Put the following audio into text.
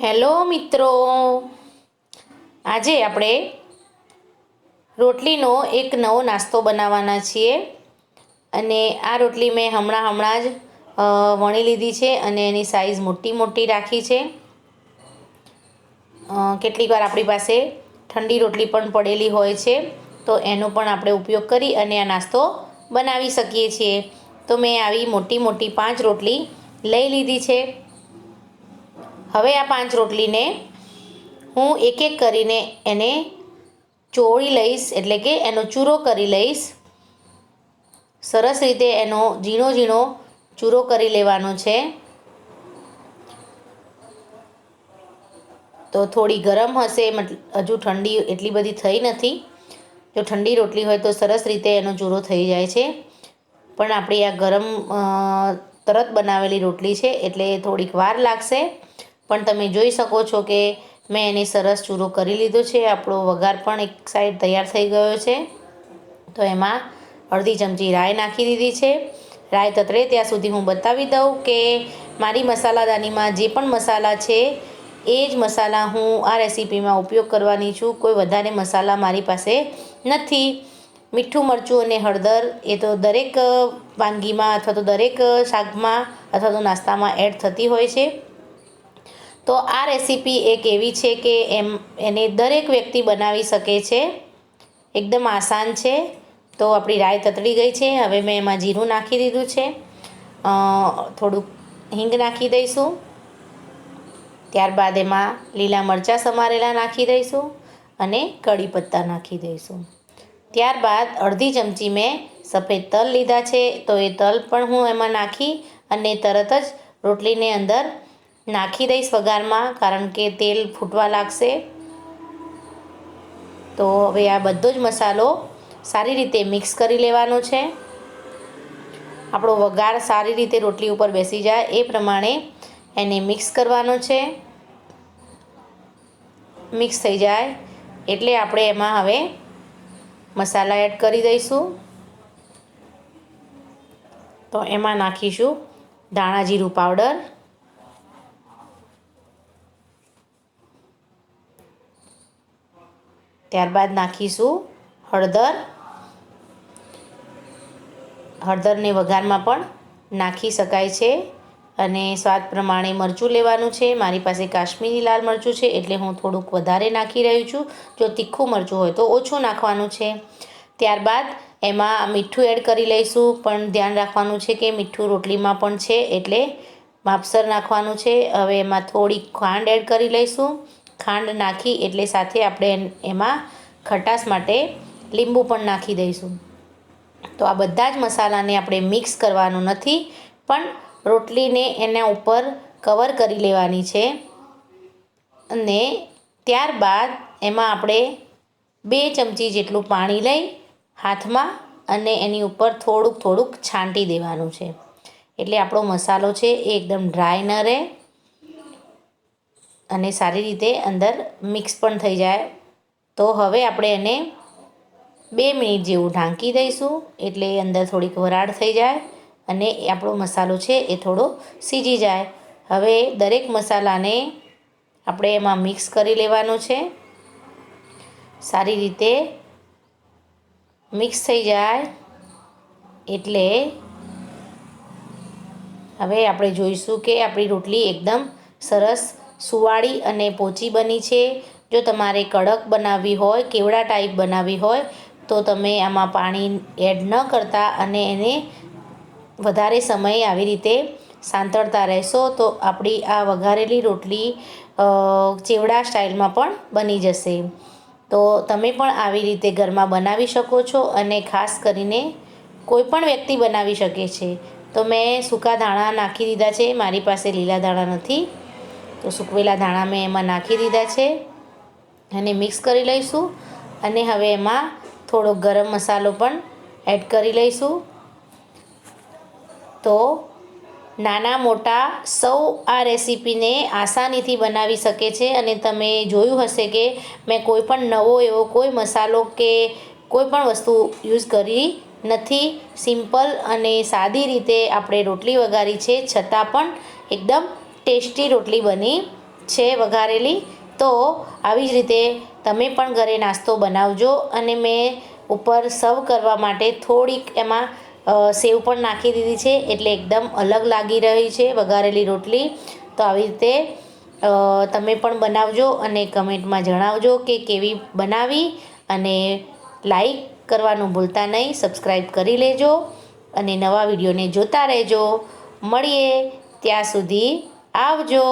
Hello મિત્રો, આજે આપણે રોટલીનો એક નવો નાસ્તો બનાવવાના છીએ અને આ રોટલી મેં હમણાં જ વણી લીધી છે અને એની સાઈઝ મોટી મોટી રાખી છે. કેટલીક વાર આપણી પાસે ઠંડી રોટલી પણ પડેલી હોય છે તો એનો પણ આપણે ઉપયોગ કરી અને આ નાસ્તો બનાવી શકીએ છીએ. તો મેં આવી મોટી મોટી 5 રોટલી લઈ લીધી છે. હવે આ 5 રોટલીને હું એક એક કરીને એને ચોળી લઈશ, એટલે કે એનો ચૂરો કરી લઈશ. સરસ રીતે એનો ઝીણો ઝીણો ચૂરો કરી લેવાનો છે. તો થોડી ગરમ હશે, હજુ ઠંડી એટલી બધી થઈ નથી. જો ઠંડી રોટલી હોય તો સરસ રીતે એનો ચૂરો થઈ જાય છે, પણ આપણી આ ગરમ તરત બનાવેલી રોટલી છે એટલે થોડીક વાર લાગશે. પણ તમે જોઈ શકો છો કે મેં એની સરસ ચૂરો કરી લીધો છે. આપણો વઘાર પણ એક સાઈડ તૈયાર થઈ ગયો છે. તો એમાં અડધી ચમચી રાઈ નાખી દીધી છે. રાઈ તતડે ત્યાં સુધી હું બતાવી દઉં કે મારી મસાલાદાનીમાં જે પણ મસાલા છે એ જ મસાલા હું આ રેસીપીમાં ઉપયોગ કરવાની છું. કોઈ વધારે મસાલા મારી પાસે નથી. મીઠું, મરચું અને હળદર એ તો દરેક વાનગીમાં અથવા તો દરેક શાકમાં અથવા તો નાસ્તામાં એડ થતી હોય છે. તો આ રેસીપી એક એવી છે કે એને દરેક વ્યક્તિ બનાવી શકે છે. એકદમ આસાન છે. તો આપણી રાઈ તતડી ગઈ છે. હવે મેં એમાં જીરું નાખી દીધું છે. થોડુંક હિંગ નાખી દઈશું. ત્યારબાદ એમાં લીલા મરચાં સમારેલા નાખી દઈશું અને કઢી પત્તા નાખી દઈશું. ત્યારબાદ અડધી ચમચી મેં સફેદ તલ લીધા છે, તો એ તલ પણ હું એમાં નાખી અને તરત જ રોટલીને અંદર નાખી દઈશ વઘારમાં, કારણ કે તેલ ફૂટવા લાગશે. તો હવે આ બધો જ મસાલો સારી રીતે મિક્સ કરી લેવાનો છે. આપણો વઘાર સારી રીતે રોટલી ઉપર બેસી જાય એ પ્રમાણે એને મિક્સ કરવાનો છે. મિક્સ થઈ જાય એટલે આપણે એમાં હવે મસાલા એડ કરી દઈશું. તો એમાં નાખીશું ધાણા જીરું પાવડર, ત્યારબાદ નાખીશું હળદર. હળદરને વઘારમાં પણ નાખી શકાય છે અને સ્વાદ પ્રમાણે મરચું લેવાનું છે. મારી પાસે કાશ્મીરી લાલ મરચું છે એટલે હું થોડુંક વધારે નાખી રહી છું. જો તીખું મરચું હોય તો ઓછું નાખવાનું છે. ત્યારબાદ એમાં મીઠું એડ કરી લઈશું, પણ ધ્યાન રાખવાનું છે કે મીઠું રોટલીમાં પણ છે એટલે માપસર નાખવાનું છે. હવે એમાં થોડી ખાંડ એડ કરી લઈશું. ખાંડ નાખી એટલે સાથે આપણે એમાં ખટાશ માટે લીંબુ પણ નાખી દઈશું. તો આ બધા જ મસાલાને આપણે મિક્સ કરવાનું નથી, પણ રોટલીને એના ઉપર કવર કરી લેવાની છે. અને ત્યારબાદ એમાં આપણે 2 ચમચી જેટલું પાણી લઈ હાથમાં અને એની ઉપર થોડુંક થોડુંક છાંટી દેવાનું છે, એટલે આપણો મસાલો છે એ એકદમ ડ્રાય ન રહે અને સારી રીતે અંદર મિક્સ પણ થઈ જાય. તો હવે આપણે એને 2 મિનિટ જેવું ઢાંકી દઈશું, એટલે અંદર થોડીક વરાળ થઈ જાય અને આપણો મસાલો છે એ થોડો સીજી જાય. હવે દરેક મસાલાને આપણે એમાં મિક્સ કરી લેવાનો છે. સારી રીતે મિક્સ થઈ જાય એટલે હવે આપણે જોઈશું કે આપણી રોટલી એકદમ સરસ સુવાળી અને પોચી બની છે. જો તમારે કડક બનાવવી હોય, કેવડા ટાઈપ બનાવવી હોય તો તમે આમાં પાણી એડ ન કરતા અને એને વધારે સમય આવી રીતે સાંતળતા રહેશો તો આપણી આ વઘારેલી રોટલી ચેવડા સ્ટાઇલમાં પણ બની જશે. તો તમે પણ આવી રીતે ઘરમાં બનાવી શકો છો અને ખાસ કરીને કોઈ પણ વ્યક્તિ બનાવી શકે છે. તો મેં સૂકા ધાણા નાખી દીધા છે. મારી પાસે લીલા ધાણા નથી, તો સૂકવેલા ધાણા મેં એમાં નાખી દીધા છે અને મિક્સ કરી લઈશું. અને હવે એમાં થોડો ગરમ મસાલો પણ એડ કરી લઈશું. તો નાના મોટા સૌ આ રેસીપીને આસાનીથી બનાવી શકે છે. અને તમે જોયું હશે કે મેં કોઈ પણ નવો એવો કોઈ મસાલો કે કોઈ પણ વસ્તુ યુઝ કરી નથી. સિમ્પલ અને સાદી રીતે આપણે રોટલી વઘારી છે, છતાં પણ એકદમ ટેસ્ટી રોટલી બની છે વઘારેલી. તો આવી જ રીતે તમે પણ ઘરે નાસ્તો બનાવજો. અને મેં ઉપર સર્વ કરવા માટે થોડીક એમાં સેવ પણ નાખી દીધી છે, એટલે એકદમ અલગ લાગી રહી છે વઘારેલી રોટલી. તો આવી રીતે તમે પણ બનાવજો અને કમેન્ટમાં જણાવજો કે કેવી બનાવી. અને લાઈક કરવાનું ભૂલતા નહીં, સબસ્ક્રાઈબ કરી લેજો અને નવા વિડીયોને જોતા રહેજો. મળીએ ત્યાં સુધી આવજો.